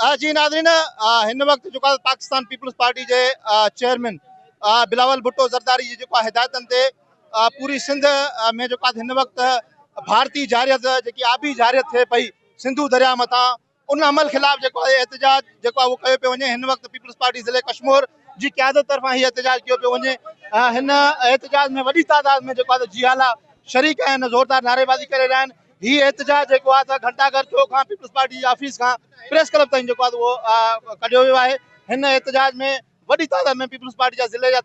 जी नाज़रीन, हिन वक्त जो पाकिस्तान पीपल्स पार्टी के चेयरमैन बिलावल भुट्टो ज़रदारी जी जो हिदायतन ते पूरी सिंध में जो हिन वक्त भारतीय जारियत जी आबी जारियत थे पई सिंधु दरिया मथा उन अमल खिलाफ जो एहतजाज जो वो कयो पियो वञे। हिन वक्त पीपल्स पार्टी ज़िले कश्मीर जी क़यादत तरफा ही एहतजाज किया पियो वञे। हिन एहतजाज में वॾी तादाद में जो जियाला शरीक आहिनि, ज़ोरदार नारेबाज़ी करे रहिया आहिनि। ही एहतजाज जो घंटाघर चौक खां पीपल्स पार्टी जी ऑफिस खां प्रेस क्लब ताईं जो वो कढियो वियो आहे। हिन एहतजाज में वॾी तादाद में पीपल्स पार्टी जा ज़िले जा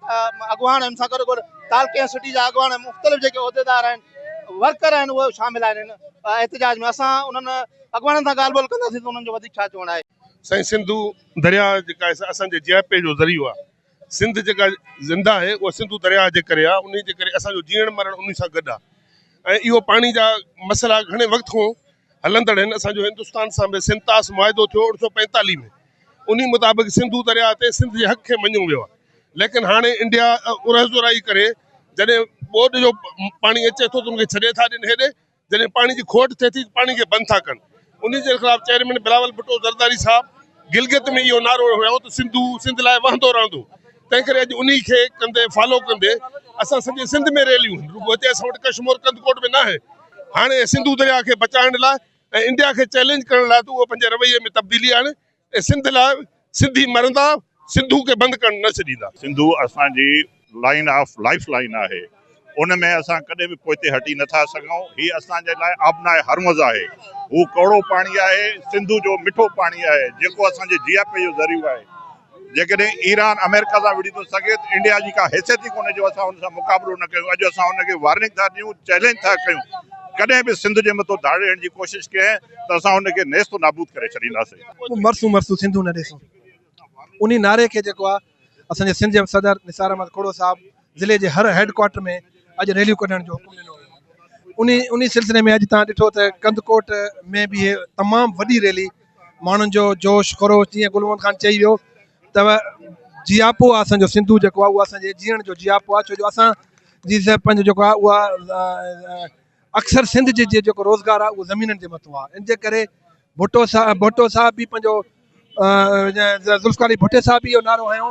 अॻुवान उन सां गॾु तालके सिटी जा अॻुवान मुख़्तलिफ़ जेके उहिदेदार आहिनि वर्कर आहिनि उहे शामिल आहिनि हिन एहतजाज में। असां उन्हनि अॻुवाननि सां ॻाल्हि ॿोल कंदासीं त उन्हनि जो वधीक छा चवणु आहे। साईं, सिंधु दरिया जेका असांजे जीआईपी जो ज़रियो आहे, सिंध जेका ज़िंदा आहे उहा सिंधु दरिया जे करे आहे। उन जे करे असांजो जीअण मरण उन सां गॾु आहे ऐं इहो पाणी जा मसइला घणे वक़्त खां हलंदड़ आहिनि। असांजो हिंदुस्तान सां बि सिंतास मुआइदो थियो 1945 में। उन मुताबिक़ सिंधु दरिया ते सिंध जे हक़ खे मञियो वियो आहे। लेकिन हाणे इंडिया उरहज़ुराई करे जॾहिं ॿोॾ जो पाणी अचे थो त उनखे छॾे था ॾियनि हेॾे, जॾहिं पाणी जी खोट थिए थी पाणी खे बंदि था कनि। उन जे ख़िलाफ़ चेयरमैन बिलावल भुट्टो ज़रदारी साहब गिलगित में इहो नारो हुयो त सिंधु सिंध लाइ वहंदो रहंदो। तंहिं करे अॼु उन खे कंदे फॉलो कंदे असां सॼे सिंध में रैलियूं रुॻो हिते असां वटि कश्मीर कंदकोट में न आहे। हाणे सिंधु दरिया खे बचाइण लाइ ऐं इंडिया खे चैलेंज करण लाइ त उहो पंहिंजे रवैये में तब्दीली आणे ऐं सिंध लाइ सिंधी मरंदा, सिंधु खे बंदि करण न छॾींदा। सिंधु असांजी लाइन ऑफ लाइफ लाइन आहे, उन में असां कॾहिं बि पोइते हटी नथा सघूं। हीअ असांजे लाइ आबनाए हरमज़ आहे, हू कौड़ो पाणी आहे, सिंधु जो मिठो पाणी आहे जेको असांजे जीआईपी जो ज़रियो आहे। जेकॾहिं ईरान अमेरिका सां विढ़ी थो सघे त इंडिया जी का हैसियत ई कोन्हे जो असां हुन सां मुक़ाबिलो न कयूं। अॼु असां हुनखे वार्निंग था ॾियूं, चैलेंज था कयूं। कॾहिं बि सिंध जे मथां दाड़े ॾियण जी कोशिशि कयं त असां हुनखे नेस्तो नाबूद करे छॾींदासीं। मरसूं मरसूं सिंधु न ॾिसूं, उन नारे खे जेको आहे असांजे सिंध जे सदर निसार अहमद खोड़ो साहब ज़िले जे हर हेडक्वार्टर में अॼु रैलियूं कढण जो हुकुम ॾिनो। उन सिलसिले में अॼु तव्हां ॾिठो त कंदकोट में बि तमामु वॾी रैली, माण्हुनि जो जोश खरोश, जीअं गुलवंत खान चई वियो त जियापो आहे असांजो सिंधु जेको आहे उहा असांजे जीअण जो जियापो आहे। छो जो असां जी पंहिंजो जेको आहे उहा अक्सर सिंध जे जेको रोज़गारु आहे उहो ज़मीननि जे मथां आहे। इन जे करे भुट्टो साहब बि पंहिंजो ज़ुल्फ़िकार अली भुट्टे साहब बि इहो नारो हयो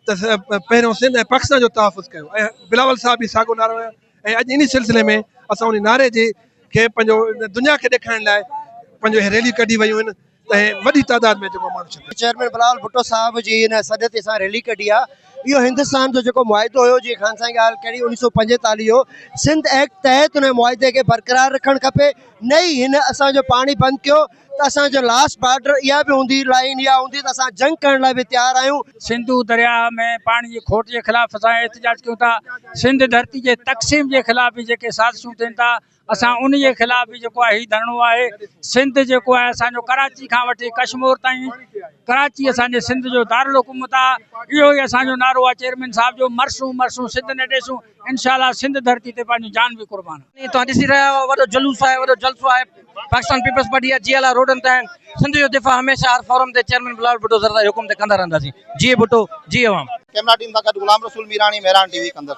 त पहिरियों सिंध ऐं पाकिस्तान जो तहफ़ुज़ कयो ऐं बिलावल साहब बि साॻियो नारो हयो। ऐं अॼु इन सिलसिले में असां उन नारे जे खे पंहिंजो दुनिया खे ॾेखारण लाइ पंहिंजो रैली कढी वियूं आहिनि ऐं वॾी तादाद में जेको माण्हू चेयरमैन बिलावल भुट्टो साहब जी हिन सदे ते असां रैली कढी आहे। इहो हिंदुस्तान जो जेको मुआइदो हुयो, जीअं खान साईं ॻाल्हि करी 1945 जो सिंध एक्ट तहत उन मुआइदे खे बरक़रार रखणु खपे। नई हिन असांजो पाणी बंदि कयो त असांजो लास्ट बॉर्डर इहा बि हूंदी, लाइन इहा हूंदी त असां जंग करण लाइ बि तयारु आहियूं। सिंधु दरिया में पाणी जी खोट के ख़िलाफ़ असां एहतजाज कयूं था। सिंध धरती के तक़सीम के ख़िलाफ़ भी जेके साज़िशूं थियनि था असां उन जे ख़िलाफ़ भी जेको आहे ही धरणो आहे। सिंध जेको आहे असांजो कराची खां वठी कश्मीर ताईं, कराची असांजे सिंध जो दारुल हुकूमत आहे। इहो ई असांजो नारो आहे चेयरमैन साहब जो, मरसूं मरसूं सिंध न ॾिसूं। इंशाअल्लाह सिंध धरती ते पंहिंजी जान बि कुर्बान। तव्हां ॾिसी रहिया आहियो वॾो जुलूस आहे, वॾो जलसो आहे। पाकिस्तान पीपल्स पार्टी जा जियाला रोडनि ते आहिनि। सिंध जो दिफ़ा हमेशह हर फोरम ते चेयरमैन बिलावल भुट्टो ज़रदारी हुकुम ते कंदा रहंदासीं। जी भुट्टो जी अवाम। कैमरा टीम सां गॾु गुलाम रसूल मीरानी, मेहरान टीवी, कंदर।